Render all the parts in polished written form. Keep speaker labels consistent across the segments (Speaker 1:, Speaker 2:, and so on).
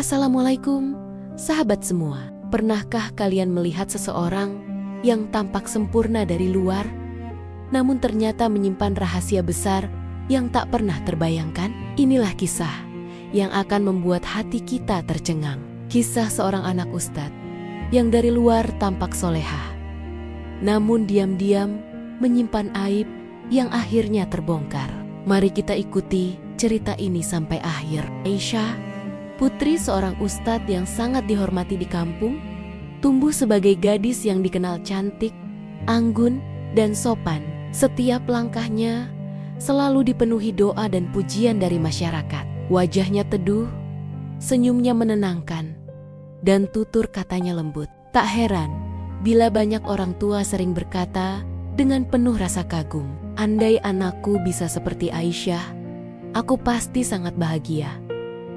Speaker 1: Assalamualaikum, sahabat semua. Pernahkah kalian melihat seseorang yang tampak sempurna dari luar, namun ternyata menyimpan rahasia besar yang tak pernah terbayangkan? Inilah kisah yang akan membuat hati kita tercengang. Kisah seorang anak ustadz yang dari luar tampak solehah, namun diam-diam menyimpan aib yang akhirnya terbongkar. Mari kita ikuti cerita ini sampai akhir. Aisyah, putri seorang ustadz yang sangat dihormati di kampung, tumbuh sebagai gadis yang dikenal cantik, anggun, dan sopan. Setiap langkahnya selalu dipenuhi doa dan pujian dari masyarakat. Wajahnya teduh, senyumnya menenangkan, dan tutur katanya lembut. Tak heran bila banyak orang tua sering berkata dengan penuh rasa kagum, "Andai anakku bisa seperti Aisyah, aku pasti sangat bahagia."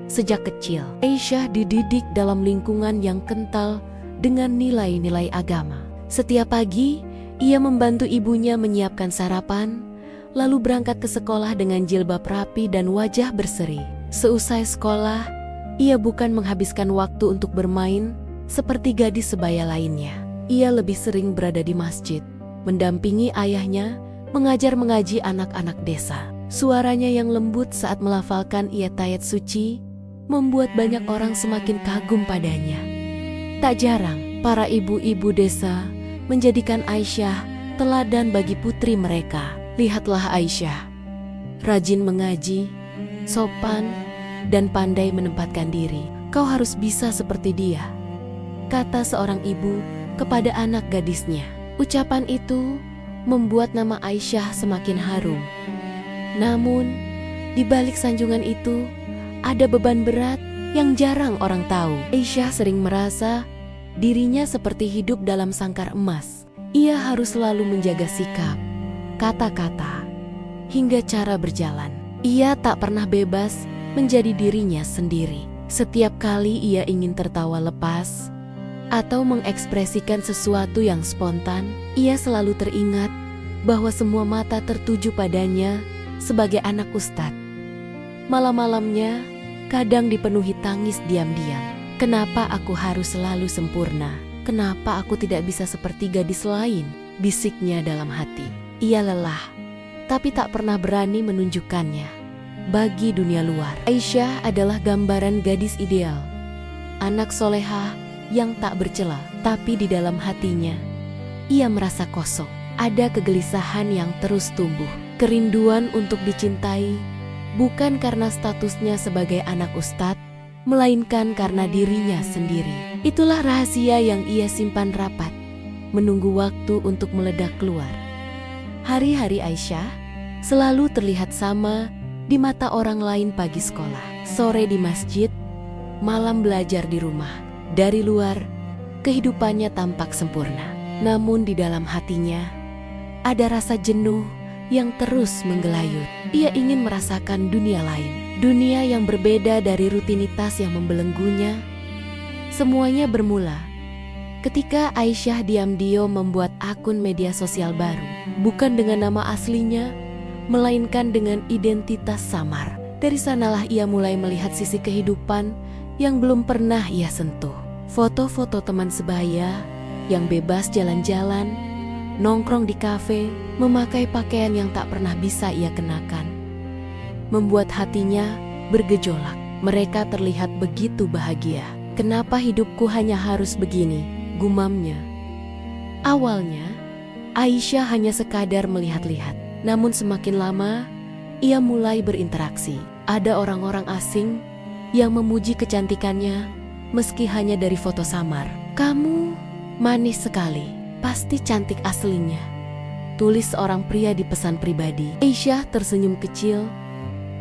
Speaker 1: Sejak kecil, Aisyah dididik dalam lingkungan yang kental dengan nilai-nilai agama. Setiap pagi, ia membantu ibunya menyiapkan sarapan, lalu berangkat ke sekolah dengan jilbab rapi dan wajah berseri. Seusai sekolah, ia bukan menghabiskan waktu untuk bermain seperti gadis sebaya lainnya. Ia lebih sering berada di masjid, mendampingi ayahnya mengajar mengaji anak-anak desa. Suaranya yang lembut saat melafalkan ayat suci membuat banyak orang semakin kagum padanya. Tak jarang, para ibu-ibu desa menjadikan Aisyah teladan bagi putri mereka. Lihatlah Aisyah, rajin mengaji, sopan, dan pandai menempatkan diri. Kau harus bisa seperti dia, kata seorang ibu kepada anak gadisnya. Ucapan itu membuat nama Aisyah semakin harum. Namun, di balik sanjungan itu, ada beban berat yang jarang orang tahu. Aisyah sering merasa dirinya seperti hidup dalam sangkar emas. Ia harus selalu menjaga sikap, kata-kata, hingga cara berjalan. Ia tak pernah bebas menjadi dirinya sendiri. Setiap kali ia ingin tertawa lepas atau mengekspresikan sesuatu yang spontan, ia selalu teringat bahwa semua mata tertuju padanya sebagai anak ustadz. Malam-malamnya kadang dipenuhi tangis diam-diam. Kenapa aku harus selalu sempurna? Kenapa aku tidak bisa seperti gadis lain? Bisiknya dalam hati. Ia lelah, tapi tak pernah berani menunjukkannya bagi dunia luar. Aisyah adalah gambaran gadis ideal, anak solehah yang tak bercela, tapi di dalam hatinya ia merasa kosong. Ada kegelisahan yang terus tumbuh, kerinduan untuk dicintai, bukan karena statusnya sebagai anak ustadz, melainkan karena dirinya sendiri. Itulah rahasia yang ia simpan rapat, menunggu waktu untuk meledak keluar. Hari-hari Aisyah selalu terlihat sama di mata orang lain. Pagi sekolah, sore di masjid, malam belajar di rumah. Dari luar, kehidupannya tampak sempurna. Namun di dalam hatinya, ada rasa jenuh yang terus menggelayut. Ia ingin merasakan dunia lain, dunia yang berbeda dari rutinitas yang membelenggunya. Semuanya bermula ketika Aisyah diam-diam membuat akun media sosial baru, bukan dengan nama aslinya, melainkan dengan identitas samar. Dari sanalah ia mulai melihat sisi kehidupan yang belum pernah ia sentuh. Foto-foto teman sebaya yang bebas jalan-jalan, nongkrong di kafe, memakai pakaian yang tak pernah bisa ia kenakan, membuat hatinya bergejolak. Mereka terlihat begitu bahagia. Kenapa hidupku hanya harus begini? Gumamnya. Awalnya, Aisyah hanya sekadar melihat-lihat. Namun semakin lama, ia mulai berinteraksi. Ada orang-orang asing yang memuji kecantikannya meski hanya dari foto samar. "Kamu manis sekali, pasti cantik aslinya," tulis seorang pria di pesan pribadi. Aisyah tersenyum kecil,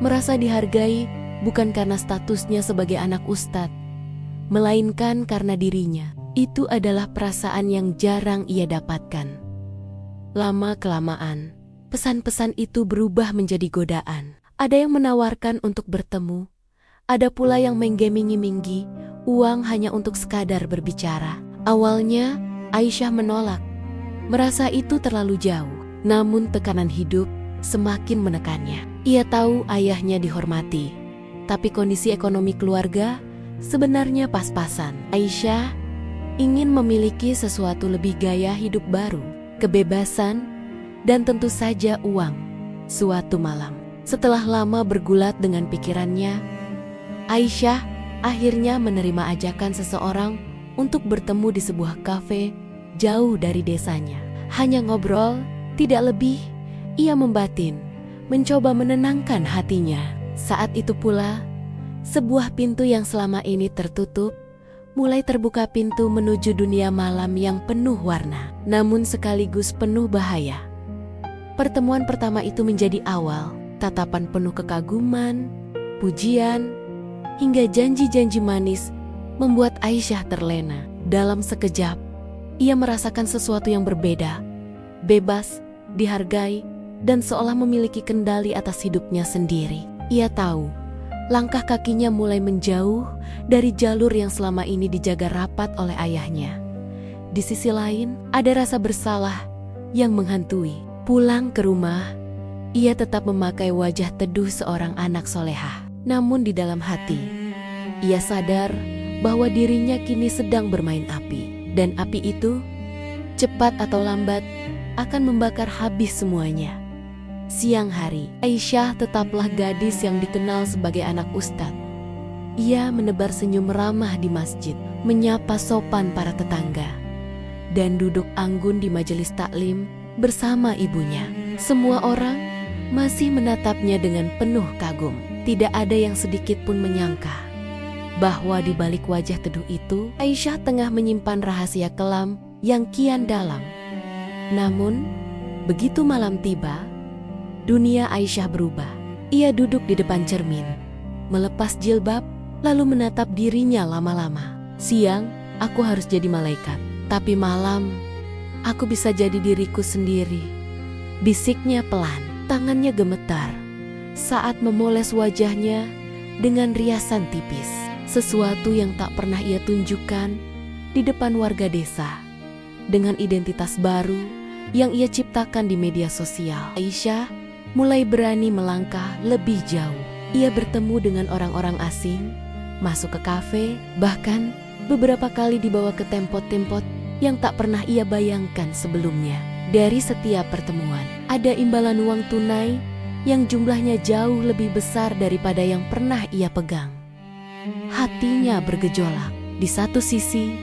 Speaker 1: merasa dihargai bukan karena statusnya sebagai anak ustadz, melainkan karena dirinya. Itu adalah perasaan yang jarang ia dapatkan. Lama-kelamaan, pesan-pesan itu berubah menjadi godaan. Ada yang menawarkan untuk bertemu, ada pula yang menggeming-gemingi uang hanya untuk sekadar berbicara. Awalnya, Aisyah menolak, merasa itu terlalu jauh. Namun tekanan hidup semakin menekannya. Ia tahu ayahnya dihormati, tapi kondisi ekonomi keluarga sebenarnya pas-pasan. Aisyah ingin memiliki sesuatu lebih gaya hidup baru, kebebasan, dan tentu saja uang. Suatu malam, setelah lama bergulat dengan pikirannya, Aisyah akhirnya menerima ajakan seseorang untuk bertemu di sebuah kafe jauh dari desanya. Hanya ngobrol, tidak lebih, ia membatin, mencoba menenangkan hatinya. Saat itu pula, sebuah pintu yang selama ini tertutup, mulai terbuka pintu menuju dunia malam yang penuh warna, namun sekaligus penuh bahaya. Pertemuan pertama itu menjadi awal, tatapan penuh kekaguman, pujian, hingga janji-janji manis membuat Aisyah terlena. Dalam sekejap, ia merasakan sesuatu yang berbeda, bebas, dihargai, dan seolah memiliki kendali atas hidupnya sendiri. Ia tahu, langkah kakinya mulai menjauh dari jalur yang selama ini dijaga rapat oleh ayahnya. Di sisi lain, ada rasa bersalah yang menghantui. Pulang ke rumah, ia tetap memakai wajah teduh seorang anak solehah. Namun di dalam hati, ia sadar bahwa dirinya kini sedang bermain api. Dan api itu, cepat atau lambat, akan membakar habis semuanya. Siang hari, Aisyah tetaplah gadis yang dikenal sebagai anak ustadz. Ia menebar senyum ramah di masjid, menyapa sopan para tetangga, dan duduk anggun di majelis taklim bersama ibunya. Semua orang masih menatapnya dengan penuh kagum. Tidak ada yang sedikit pun menyangka bahwa di balik wajah teduh itu, Aisyah tengah menyimpan rahasia kelam yang kian dalam. Namun, begitu malam tiba, dunia Aisyah berubah. Ia duduk di depan cermin, melepas jilbab, lalu menatap dirinya lama-lama. Siang, aku harus jadi malaikat, tapi malam, aku bisa jadi diriku sendiri. Bisiknya pelan, tangannya gemetar saat memoles wajahnya dengan riasan tipis. Sesuatu yang tak pernah ia tunjukkan di depan warga desa. Dengan identitas baru yang ia ciptakan di media sosial, Aisyah mulai berani melangkah lebih jauh. Ia bertemu dengan orang-orang asing, masuk ke kafe, bahkan beberapa kali dibawa ke tempat-tempat yang tak pernah ia bayangkan sebelumnya. Dari setiap pertemuan, ada imbalan uang tunai yang jumlahnya jauh lebih besar daripada yang pernah ia pegang. Hatinya bergejolak. Di satu sisi,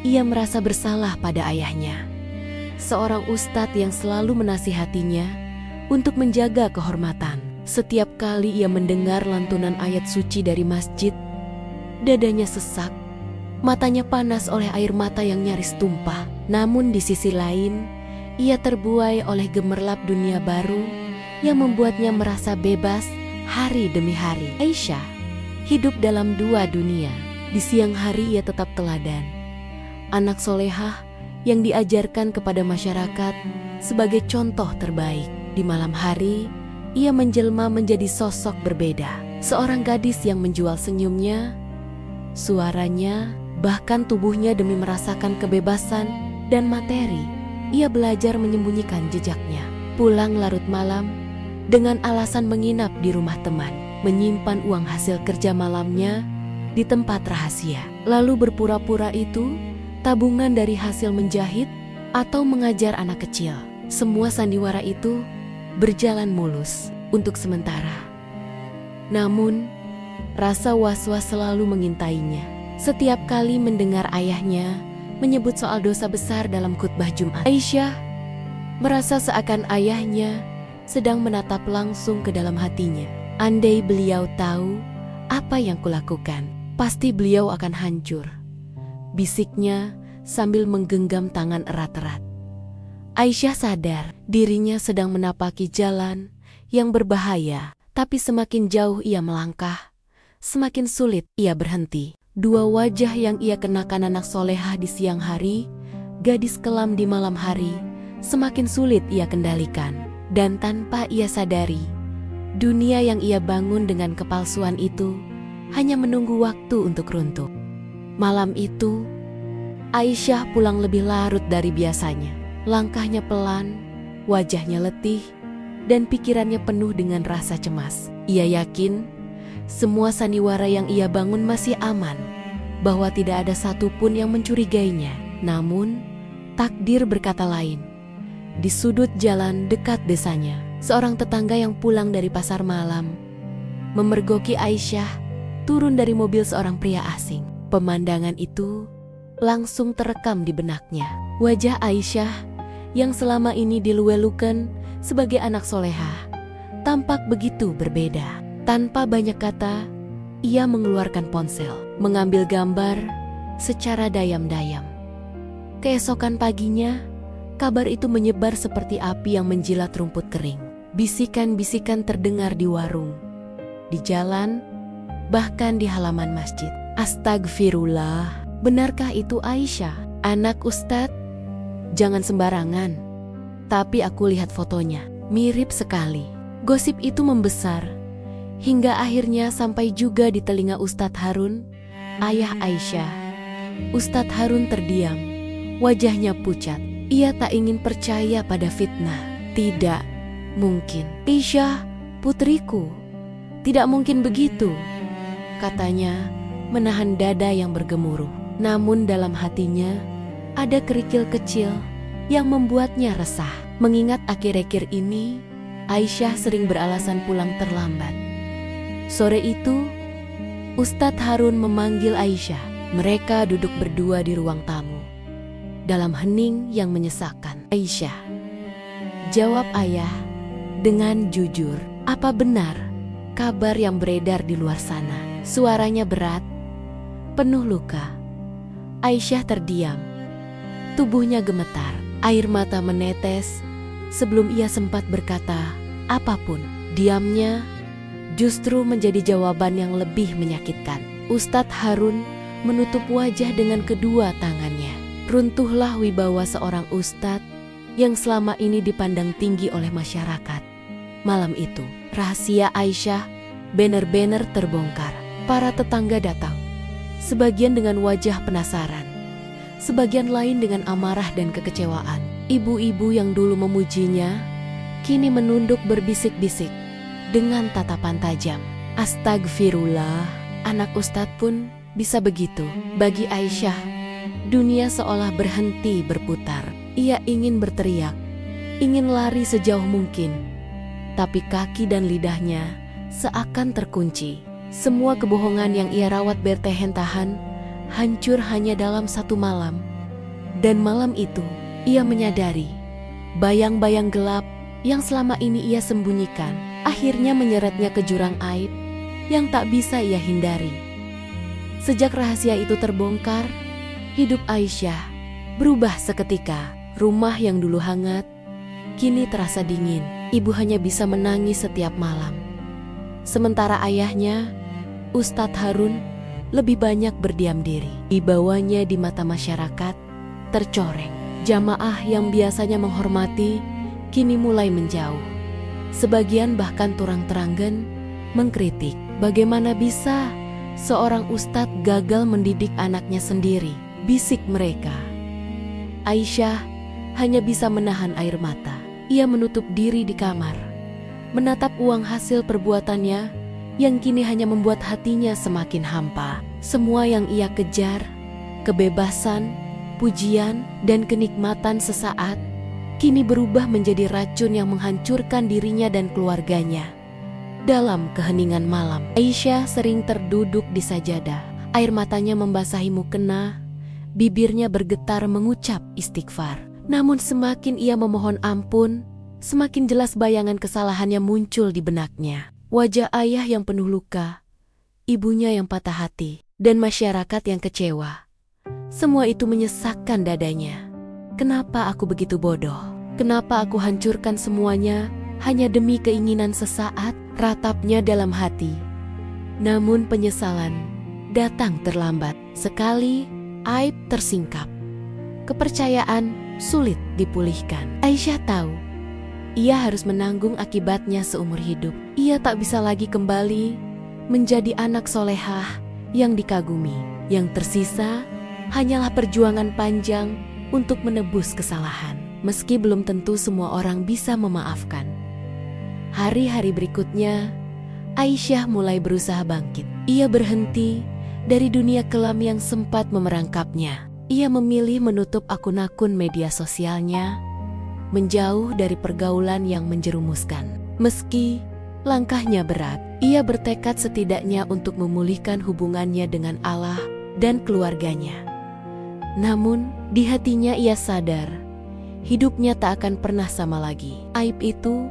Speaker 1: ia merasa bersalah pada ayahnya, seorang ustadz yang selalu menasihatinya untuk menjaga kehormatan. Setiap kali ia mendengar lantunan ayat suci dari masjid, dadanya sesak, matanya panas oleh air mata yang nyaris tumpah. Namun di sisi lain, ia terbuai oleh gemerlap dunia baru yang membuatnya merasa bebas hari demi hari. Aisyah hidup dalam dua dunia. Di siang hari ia tetap teladan, anak solehah yang diajarkan kepada masyarakat sebagai contoh terbaik. Di malam hari, ia menjelma menjadi sosok berbeda. Seorang gadis yang menjual senyumnya, suaranya, bahkan tubuhnya demi merasakan kebebasan dan materi. Ia belajar menyembunyikan jejaknya. Pulang larut malam dengan alasan menginap di rumah teman, menyimpan uang hasil kerja malamnya di tempat rahasia. Lalu berpura-pura itu tabungan dari hasil menjahit atau mengajar anak kecil. Semua sandiwara itu berjalan mulus untuk sementara. Namun, rasa was-was selalu mengintainya. Setiap kali mendengar ayahnya menyebut soal dosa besar dalam khutbah Jumat, Aisyah merasa seakan ayahnya sedang menatap langsung ke dalam hatinya. Andai beliau tahu apa yang kulakukan, pasti beliau akan hancur, bisiknya sambil menggenggam tangan erat-erat. Aisyah sadar dirinya sedang menapaki jalan yang berbahaya, tapi semakin jauh ia melangkah, semakin sulit ia berhenti. Dua wajah yang ia kenakan anak solehah di siang hari, gadis kelam di malam hari, semakin sulit ia kendalikan. Dan tanpa ia sadari, dunia yang ia bangun dengan kepalsuan itu hanya menunggu waktu untuk runtuh. Malam itu, Aisyah pulang lebih larut dari biasanya. Langkahnya pelan, wajahnya letih, dan pikirannya penuh dengan rasa cemas. Ia yakin semua sandiwara yang ia bangun masih aman. bahwa tidak ada satupun yang mencurigainya. Namun, takdir berkata lain. Di sudut jalan dekat desanya, seorang tetangga yang pulang dari pasar malam memergoki Aisyah turun dari mobil seorang pria asing. Pemandangan itu langsung terekam di benaknya. Wajah Aisyah yang selama ini dilue-lukan sebagai anak solehah tampak begitu berbeda. Tanpa banyak kata, ia mengeluarkan ponsel, mengambil gambar secara dayam-dayam. Keesokan paginya, kabar itu menyebar seperti api yang menjilat rumput kering. Bisikan-bisikan terdengar di warung, di jalan, bahkan di halaman masjid. Astagfirullah, benarkah itu Aisyah, anak Ustadz? Jangan sembarangan. Tapi aku lihat fotonya, mirip sekali. Gosip itu membesar, hingga akhirnya sampai juga di telinga Ustadz Harun, ayah Aisyah. Ustadz Harun terdiam, wajahnya pucat. Ia tak ingin percaya pada fitnah. Tidak mungkin. Aisyah, putriku. Tidak mungkin begitu, katanya, menahan dada yang bergemuruh. Namun dalam hatinya ada kerikil kecil yang membuatnya resah. Mengingat akhir-akhir ini Aisyah sering beralasan pulang terlambat. Sore itu, Ustadz Harun memanggil Aisyah. Mereka duduk berdua di ruang tamu. Dalam hening yang menyesakkan, Aisyah, jawab ayah dengan jujur, apa benar kabar yang beredar di luar sana? Suaranya berat, penuh luka. Aisyah terdiam, tubuhnya gemetar, air mata menetes sebelum ia sempat berkata apapun. Diamnya justru menjadi jawaban yang lebih menyakitkan. Ustadz Harun menutup wajah dengan kedua tangannya. Runtuhlah wibawa seorang ustadz yang selama ini dipandang tinggi oleh masyarakat. Malam itu, rahasia Aisyah benar-benar terbongkar. Para tetangga datang, sebagian dengan wajah penasaran, sebagian lain dengan amarah dan kekecewaan. Ibu-ibu yang dulu memujinya kini menunduk berbisik-bisik dengan tatapan tajam. Astagfirullah, anak ustadz pun bisa begitu. Bagi Aisyah, dunia seolah berhenti berputar. Ia ingin berteriak, ingin lari sejauh mungkin, tapi kaki dan lidahnya seakan terkunci. Semua kebohongan yang ia rawat bertahan-tahan hancur hanya dalam satu malam. Dan malam itu, ia menyadari bayang-bayang gelap yang selama ini ia sembunyikan akhirnya menyeretnya ke jurang aib yang tak bisa ia hindari. Sejak rahasia itu terbongkar, hidup Aisyah berubah seketika. Rumah yang dulu hangat kini terasa dingin. Ibu hanya bisa menangis setiap malam. Sementara ayahnya, Ustadz Harun, lebih banyak berdiam diri. Wibawanya di mata masyarakat tercoreng. Jamaah yang biasanya menghormati kini mulai menjauh. Sebagian bahkan terang-terangan mengkritik. Bagaimana bisa seorang ustadz gagal mendidik anaknya sendiri? Bisik mereka. Aisyah hanya bisa menahan air mata. Ia menutup diri di kamar, menatap uang hasil perbuatannya yang kini hanya membuat hatinya semakin hampa. Semua yang ia kejar, kebebasan, pujian, dan kenikmatan sesaat, kini berubah menjadi racun yang menghancurkan dirinya dan keluarganya. Dalam keheningan malam, Aisyah sering terduduk di sajadah. Air matanya membasahi mukena, bibirnya bergetar mengucap istighfar. Namun semakin ia memohon ampun, semakin jelas bayangan kesalahannya muncul di benaknya. Wajah ayah yang penuh luka, ibunya yang patah hati, dan masyarakat yang kecewa. Semua itu menyesakkan dadanya. Kenapa aku begitu bodoh? Kenapa aku hancurkan semuanya hanya demi keinginan sesaat? Ratapnya dalam hati. Namun penyesalan datang terlambat. Sekali aib tersingkap, kepercayaan sulit dipulihkan. Aisyah tahu ia harus menanggung akibatnya seumur hidup. Ia tak bisa lagi kembali menjadi anak solehah yang dikagumi. Yang tersisa hanyalah perjuangan panjang untuk menebus kesalahan. Meski belum tentu semua orang bisa memaafkan. Hari-hari berikutnya, Aisyah mulai berusaha bangkit. Ia berhenti dari dunia kelam yang sempat memerangkapnya. Ia memilih menutup akun-akun media sosialnya, menjauh dari pergaulan yang menjerumuskan. Meski langkahnya berat, ia bertekad setidaknya untuk memulihkan hubungannya dengan Allah dan keluarganya. Namun, di hatinya ia sadar, hidupnya tak akan pernah sama lagi. Aib itu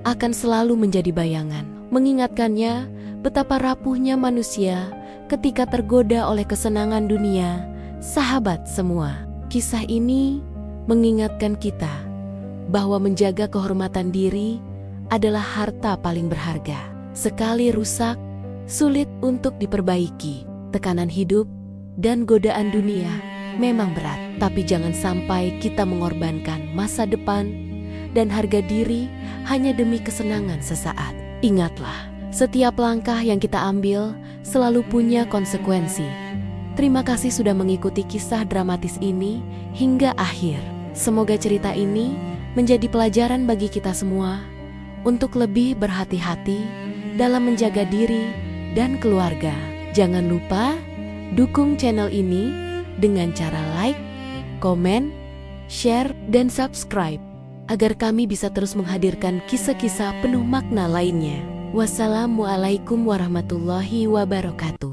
Speaker 1: akan selalu menjadi bayangan, mengingatkannya betapa rapuhnya manusia ketika tergoda oleh kesenangan dunia. Sahabat semua, kisah ini mengingatkan kita bahwa menjaga kehormatan diri adalah harta paling berharga. Sekali rusak, sulit untuk diperbaiki. Tekanan hidup dan godaan dunia memang berat, tapi jangan sampai kita mengorbankan masa depan dan harga diri hanya demi kesenangan sesaat. Ingatlah, setiap langkah yang kita ambil selalu punya konsekuensi. Terima kasih sudah mengikuti kisah dramatis ini hingga akhir. Semoga cerita ini menjadi pelajaran bagi kita semua untuk lebih berhati-hati dalam menjaga diri dan keluarga. Jangan lupa dukung channel ini dengan cara like, komen, share, dan subscribe agar kami bisa terus menghadirkan kisah-kisah penuh makna lainnya. Wassalamualaikum warahmatullahi wabarakatuh.